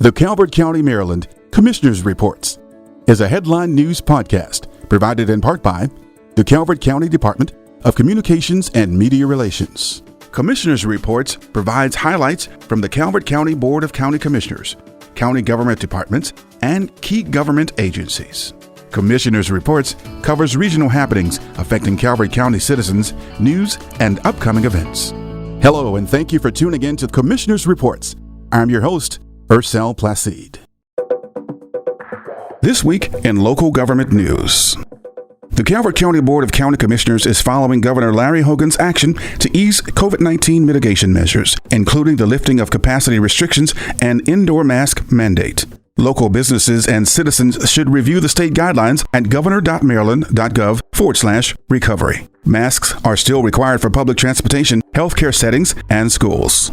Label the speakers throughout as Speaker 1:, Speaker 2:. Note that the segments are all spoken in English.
Speaker 1: The Calvert County, Maryland Commissioners Reports is a headline news podcast provided in part by the Calvert County Department of Communications and Media Relations. Commissioners Reports provides highlights from the Calvert County Board of County Commissioners, county government departments, and key government agencies. Commissioners Reports covers regional happenings affecting Calvert County citizens, news, and upcoming events. Hello, and thank you for tuning in to Commissioners Reports. I'm your host, Ursel Placide. This week in local government news. The Calvert County Board of County Commissioners is following Governor Larry Hogan's action to ease COVID-19 mitigation measures, including the lifting of capacity restrictions and indoor mask mandate. Local businesses and citizens should review the state guidelines at governor.maryland.gov/recovery. Masks are still required for public transportation, healthcare settings, and schools.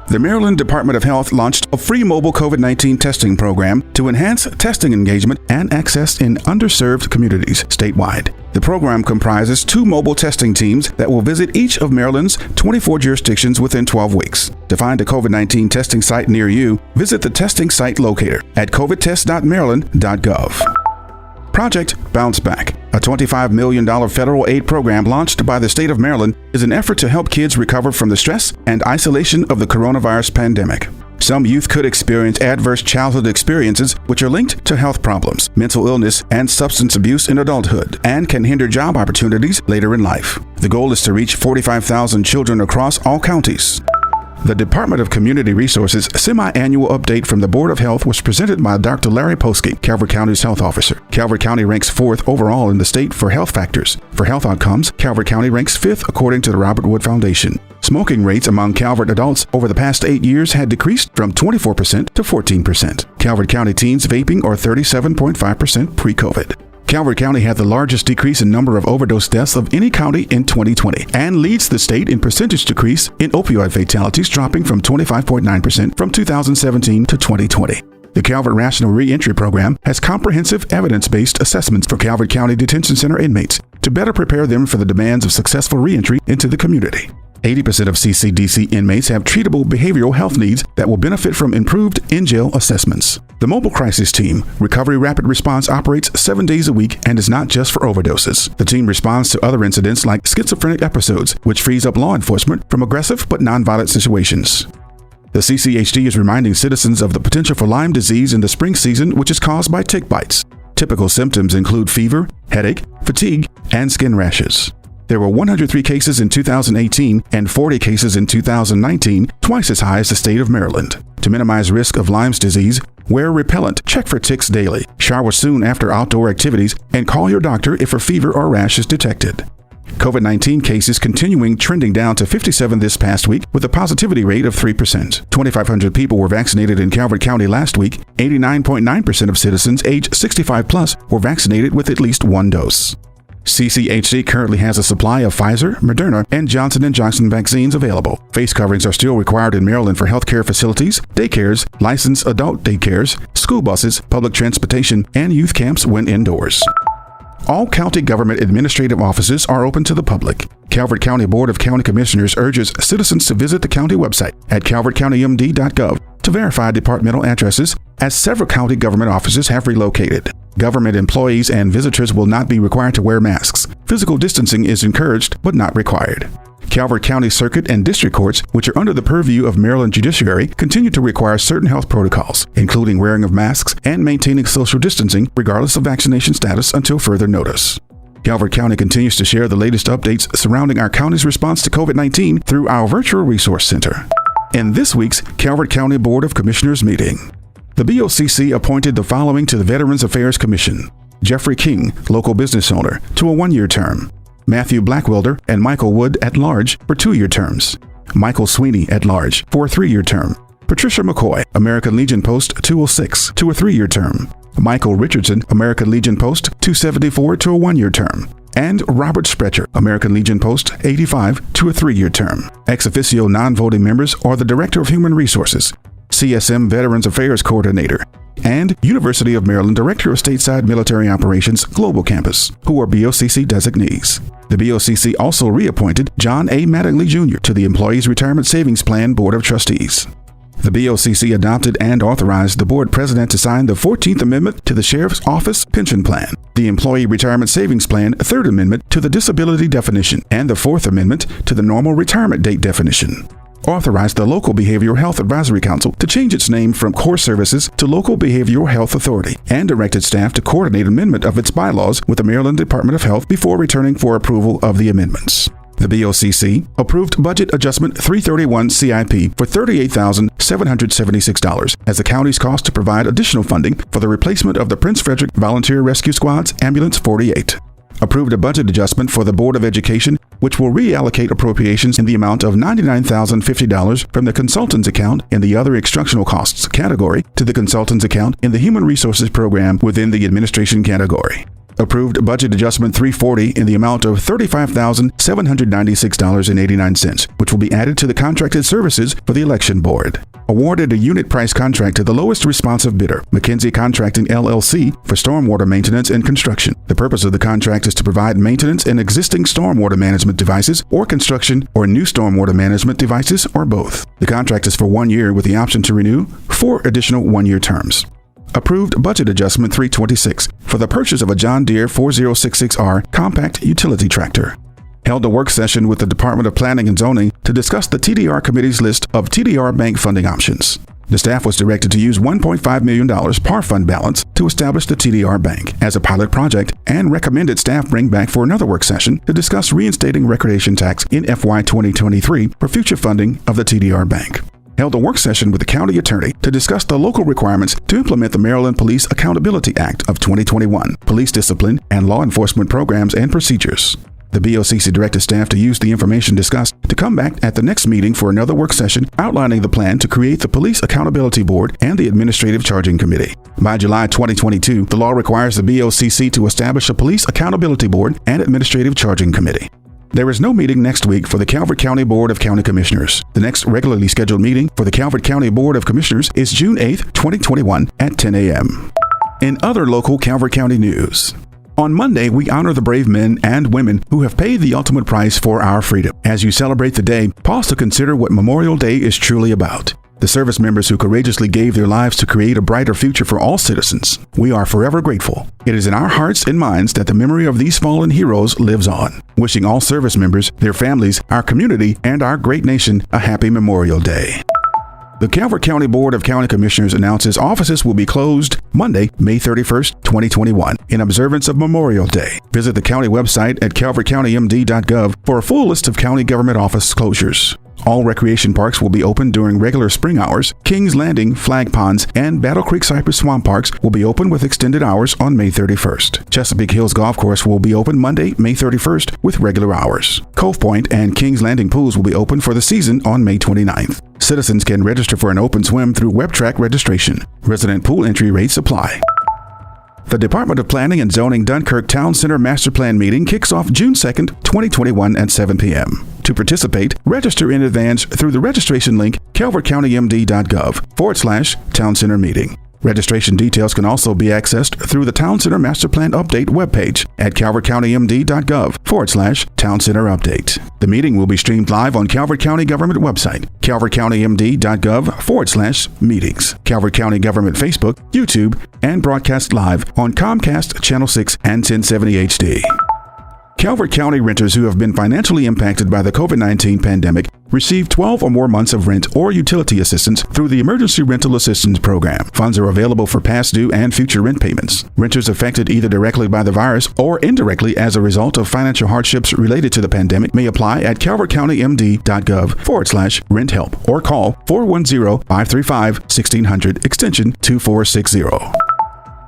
Speaker 1: The Maryland Department of Health launched a free mobile COVID-19 testing program to enhance testing engagement and access in underserved communities statewide. The program comprises 2 mobile testing teams that will visit each of Maryland's 24 jurisdictions within 12 weeks. To find a COVID-19 testing site near you, visit the testing site locator at covidtest.maryland.gov. Project Bounce Back, a $25 million federal aid program launched by the state of Maryland, is an effort to help kids recover from the stress and isolation of the coronavirus pandemic. Some youth could experience adverse childhood experiences which are linked to health problems, mental illness, and substance abuse in adulthood, and can hinder job opportunities later in life. The goal is to reach 45,000 children across all counties. The Department of Community Resources semi-annual update from the Board of Health was presented by Dr. Larry Poski, Calvert County's health officer. Calvert County ranks 4th overall in the state for health factors. For health outcomes, Calvert County ranks 5th according to the Robert Wood Foundation. Smoking rates among Calvert adults over the past 8 years had decreased from 24% to 14%. Calvert County teens vaping are 37.5% pre-COVID. Calvert County had the largest decrease in number of overdose deaths of any county in 2020 and leads the state in percentage decrease in opioid fatalities, dropping from 25.9% from 2017 to 2020. The Calvert Rational Reentry Program has comprehensive evidence-based assessments for Calvert County Detention Center inmates to better prepare them for the demands of successful reentry into the community. 80% of CCDC inmates have treatable behavioral health needs that will benefit from improved in-jail assessments. The Mobile Crisis Team, Recovery Rapid Response, operates 7 days a week and is not just for overdoses. The team responds to other incidents like schizophrenic episodes, which frees up law enforcement from aggressive but nonviolent situations. The CCHD is reminding citizens of the potential for Lyme disease in the spring season, which is caused by tick bites. Typical symptoms include fever, headache, fatigue, and skin rashes. There were 103 cases in 2018 and 40 cases in 2019, twice as high as the state of Maryland. To minimize risk of Lyme's disease, wear repellent, check for ticks daily, shower soon after outdoor activities, and call your doctor if a fever or rash is detected. COVID-19 cases continuing trending down to 57 this past week with a positivity rate of 3%. 2,500 people were vaccinated in Calvert County last week. 89.9% of citizens age 65 plus were vaccinated with at least 1 dose. CCHD currently has a supply of Pfizer, Moderna, and Johnson & Johnson vaccines available. Face coverings are still required in Maryland for healthcare facilities, daycares, licensed adult daycares, school buses, public transportation, and youth camps when indoors. All county government administrative offices are open to the public. Calvert County Board of County Commissioners urges citizens to visit the county website at calvertcountymd.gov to verify departmental addresses, as several county government offices have relocated. Government employees and visitors will not be required to wear masks. Physical distancing is encouraged but not required. Calvert County Circuit and District Courts, which are under the purview of Maryland Judiciary, continue to require certain health protocols, including wearing of masks and maintaining social distancing regardless of vaccination status until further notice. Calvert County continues to share the latest updates surrounding our county's response to COVID-19 through our virtual resource center. In this week's Calvert County Board of Commissioners meeting, the BOCC appointed the following to the Veterans Affairs Commission: Jeffrey King, local business owner, to a 1-year term; Matthew Blackwelder and Michael Wood at large for 2-year terms; Michael Sweeney at large for a 3-year term; Patricia McCoy, American Legion Post 206, to a 3-year term; Michael Richardson, American Legion Post 274, to a 1-year term; and Robert Sprecher, American Legion Post 85, to a 3-year term. Ex officio non-voting members are the Director of Human Resources, CSM Veterans Affairs Coordinator, and University of Maryland Director of Stateside Military Operations Global Campus, who are BOCC designees. The BOCC also reappointed John A. Mattingly Jr. to the Employees Retirement Savings Plan Board of Trustees. The BOCC adopted and authorized the board president to sign the 14th Amendment to the Sheriff's Office Pension Plan, the Employee Retirement Savings Plan 3rd Amendment to the Disability Definition, and the 4th Amendment to the Normal Retirement Date Definition. Authorized the Local Behavioral Health Advisory Council to change its name from Core Services to Local Behavioral Health Authority, and directed staff to coordinate amendment of its bylaws with the Maryland Department of Health before returning for approval of the amendments. The BOCC approved Budget Adjustment 331 CIP for $38,776 as the county's cost to provide additional funding for the replacement of the Prince Frederick Volunteer Rescue Squad's Ambulance 48. Approved a budget adjustment for the Board of Education, which will reallocate appropriations in the amount of $99,050 from the consultants account in the other instructional costs category to the consultants account in the Human Resources Program within the administration category. Approved Budget Adjustment 340 in the amount of $35,796.89, which will be added to the contracted services for the Election Board. Awarded a unit price contract to the lowest responsive bidder, McKinsey Contracting LLC, for stormwater maintenance and construction. The purpose of the contract is to provide maintenance in existing stormwater management devices or construction or new stormwater management devices or both. The contract is for 1 year with the option to renew 4 additional 1-year terms. Approved Budget Adjustment 326 for the purchase of a John Deere 4066R compact utility tractor. Held a work session with the Department of Planning and Zoning to discuss the TDR Committee's list of TDR bank funding options. The staff was directed to use $1.5 million par fund balance to establish the TDR Bank as a pilot project and recommended staff bring back for another work session to discuss reinstating recordation tax in FY 2023 for future funding of the TDR Bank. Held a work session with the county attorney to discuss the local requirements to implement the Maryland Police Accountability Act of 2021, police discipline, and law enforcement programs and procedures. The BOCC directed staff to use the information discussed to come back at the next meeting for another work session outlining the plan to create the Police Accountability Board and the Administrative Charging Committee. By July 2022, the law requires the BOCC to establish a Police Accountability Board and Administrative Charging Committee. There is no meeting next week for the Calvert County Board of County Commissioners. The next regularly scheduled meeting for the Calvert County Board of Commissioners is June 8, 2021 at 10 a.m. In other local Calvert County news, on Monday, we honor the brave men and women who have paid the ultimate price for our freedom. As you celebrate the day, pause to consider what Memorial Day is truly about. The service members who courageously gave their lives to create a brighter future for all citizens. We are forever grateful. It is in our hearts and minds that the memory of these fallen heroes lives on. Wishing all service members, their families, our community, and our great nation a happy Memorial Day. The Calvert County Board of County Commissioners announces offices will be closed Monday, May 31st, 2021, in observance of Memorial Day. Visit the county website at calvertcountymd.gov for a full list of county government office closures. All recreation parks will be open during regular spring hours. Kings Landing, Flag Ponds, and Battle Creek Cypress Swamp Parks will be open with extended hours on May 31st. Chesapeake Hills Golf Course will be open Monday, May 31st with regular hours. Cove Point and Kings Landing pools will be open for the season on May 29th. Citizens can register for an open swim through WebTrack registration. Resident pool entry rates apply. The Department of Planning and Zoning Dunkirk Town Center Master Plan meeting kicks off June 2nd, 2021 at 7 p.m. To participate, register in advance through the registration link calvertcountymd.gov/Town Center Meeting. Registration details can also be accessed through the Town Center Master Plan Update webpage at calvertcountymd.gov/Town Center Update. The meeting will be streamed live on Calvert County Government website, calvertcountymd.gov/meetings, Calvert County Government Facebook, YouTube, and broadcast live on Comcast Channel 6 and 1070 HD. Calvert County renters who have been financially impacted by the COVID-19 pandemic receive 12 or more months of rent or utility assistance through the Emergency Rental Assistance Program. Funds are available for past due and future rent payments. Renters affected either directly by the virus or indirectly as a result of financial hardships related to the pandemic may apply at calvertcountymd.gov/rent help or call 410-535-1600 extension 2460.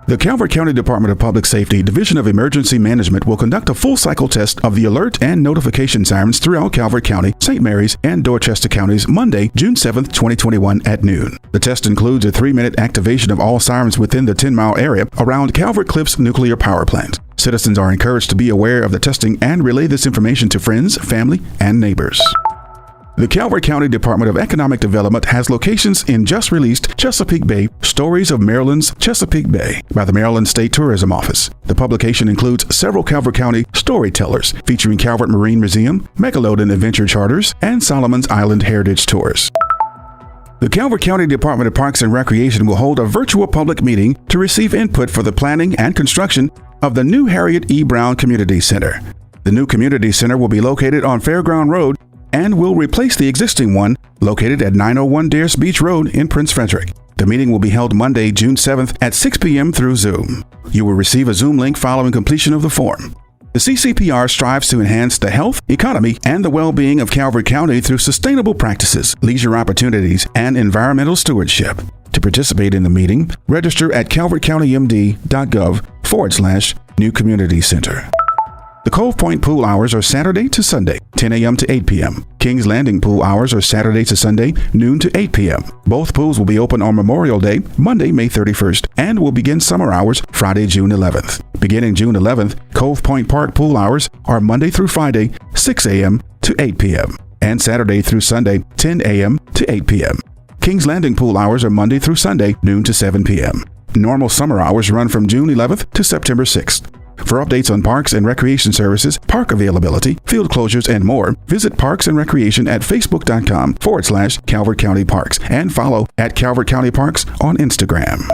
Speaker 1: The Calvert County Department of Public Safety Division of Emergency Management will conduct a full cycle test of the alert and notification sirens throughout Calvert County, St. Mary's, and Dorchester counties Monday, June 7th, 2021 at noon. The test includes a 3-minute activation of all sirens within the 10-mile area around Calvert Cliffs Nuclear Power Plant. Citizens are encouraged to be aware of the testing and relay this information to friends, family, and neighbors. The Calvert County Department of Economic Development has locations in just-released Chesapeake Bay, Stories of Maryland's Chesapeake Bay by the Maryland State Tourism Office. The publication includes several Calvert County storytellers featuring Calvert Marine Museum, Megalodon Adventure Charters, and Solomon's Island Heritage Tours. The Calvert County Department of Parks and Recreation will hold a virtual public meeting to receive input for the planning and construction of the new Harriet E. Brown Community Center. The new community center will be located on Fairground Road and will replace the existing one located at 901 Deers Beach Road in Prince Frederick. The meeting will be held Monday, June 7th at 6 p.m. through Zoom. You will receive a Zoom link following completion of the form. The CCPR strives to enhance the health, economy, and the well-being of Calvert County through sustainable practices, leisure opportunities, and environmental stewardship. To participate in the meeting, register at calvertcountymd.gov/New Community Center. The Cove Point pool hours are Saturday to Sunday, 10 a.m. to 8 p.m. Kings Landing pool hours are Saturday to Sunday, noon to 8 p.m. Both pools will be open on Memorial Day, Monday, May 31st, and will begin summer hours Friday, June 11th. Beginning June 11th, Cove Point Park pool hours are Monday through Friday, 6 a.m. to 8 p.m. and Saturday through Sunday, 10 a.m. to 8 p.m. Kings Landing pool hours are Monday through Sunday, noon to 7 p.m. Normal summer hours run from June 11th to September 6th. For updates on parks and recreation services, park availability, field closures, and more, visit Parks and Recreation at facebook.com/Calvert County Parks and follow at Calvert County Parks on Instagram.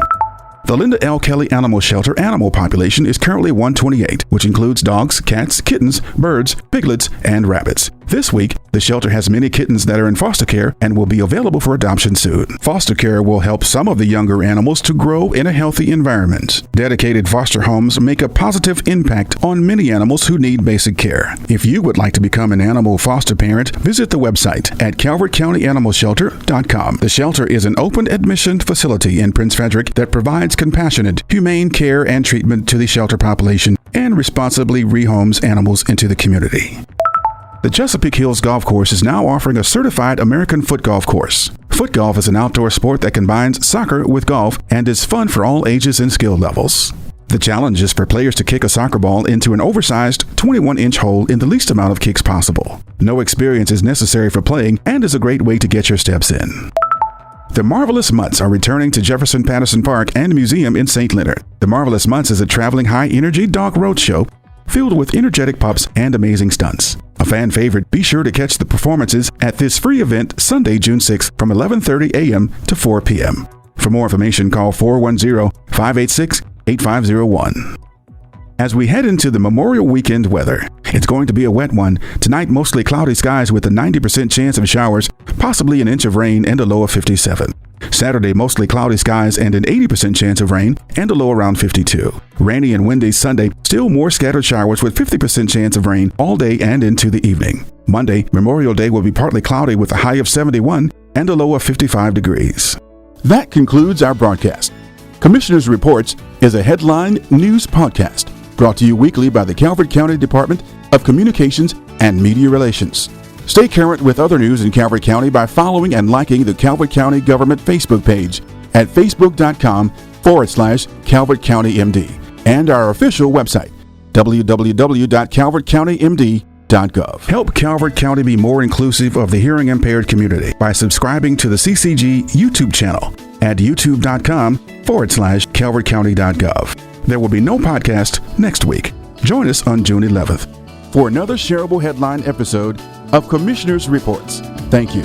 Speaker 1: The Linda L. Kelly Animal Shelter animal population is currently 128, which includes dogs, cats, kittens, birds, piglets, and rabbits. This week, the shelter has many kittens that are in foster care and will be available for adoption soon. Foster care will help some of the younger animals to grow in a healthy environment. Dedicated foster homes make a positive impact on many animals who need basic care. If you would like to become an animal foster parent, visit the website at calvertcountyanimalshelter.com. The shelter is an open admission facility in Prince Frederick that provides compassionate, humane care and treatment to the shelter population and responsibly rehomes animals into the community. The Chesapeake Hills Golf Course is now offering a certified American foot golf course. Foot golf is an outdoor sport that combines soccer with golf and is fun for all ages and skill levels. The challenge is for players to kick a soccer ball into an oversized 21-inch hole in the least amount of kicks possible. No experience is necessary for playing and is a great way to get your steps in. The Marvelous Mutts are returning to Jefferson Patterson Park and Museum in St. Leonard. The Marvelous Mutts is a traveling high-energy dog roadshow filled with energetic pups and amazing stunts. A fan favorite, be sure to catch the performances at this free event Sunday, June 6th from 11:30 a.m. to 4 p.m. For more information, call 410-586-8501. As we head into the Memorial Weekend weather, it's going to be a wet one. Tonight, mostly cloudy skies with a 90% chance of showers, possibly an inch of rain and a low of 57. Saturday, mostly cloudy skies and an 80% chance of rain and a low around 52. Rainy and windy Sunday, still more scattered showers with 50% chance of rain all day and into the evening. Monday, Memorial Day will be partly cloudy with a high of 71 and a low of 55 degrees. That concludes our broadcast. Commissioner's Reports is a headline news podcast brought to you weekly by the Calvert County Department of Communications and Media Relations. Stay current with other news in Calvert County by following and liking the Calvert County Government Facebook page at facebook.com/Calvert County MD and our official website, www.calvertcountymd.gov. Help Calvert County be more inclusive of the hearing impaired community by subscribing to the CCG YouTube channel at youtube.com/calvertcounty.gov. There will be no podcast next week. Join us on June 11th for another shareable headline episode of Commissioner's Reports. Thank you.